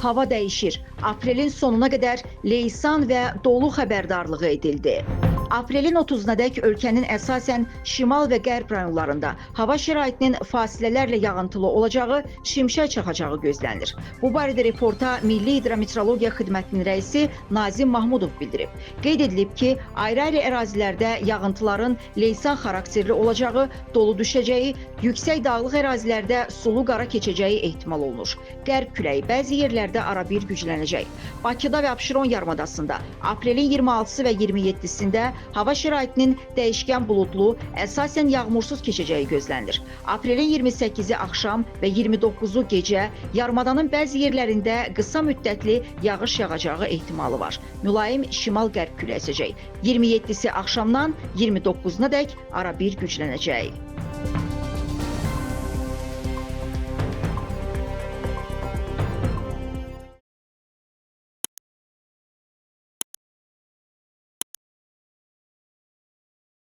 hava dəyişir. Aprelin sonuna qədər leysan və dolu xəbərdarlığı edildi. Aprelin 30-nadək ölkənin əsasən şimal və qərb rayonlarında hava şəraitinin fasilələrlə yağıntılı olacağı, şimşək çaxacağı gözlənilir. Bu barədə reporta Milli Hidrometeorologiya Xidmətinin rəisi Nazim Mahmudov bildirib. Qeyd edilib ki, ayrı-ayrı ərazilərdə yağıntıların leysan xarakterli olacağı, dolu düşəcəyi, yüksək dağlıq ərazilərdə sulu qara keçəcəyi ehtimal olunur. Qərb küləyi bəzi yerlərdə arabir güclənəcək. Bakıda və Abşeron yarımadasında aprelin 26-sı və 27-sində hava şəraitinin dəyişkən buludlu, əsasən yağmursuz keçəcəyi gözlənilir. Aprelin 28-i axşam və 29-u gecə yarımadanın bəzi yerlərində qısa müddətli yağış yağacağı ehtimalı var. Mülayim şimal-qərb küləyi əsəcək. 27-si axşamdan 29-una dək arabir güclənəcək.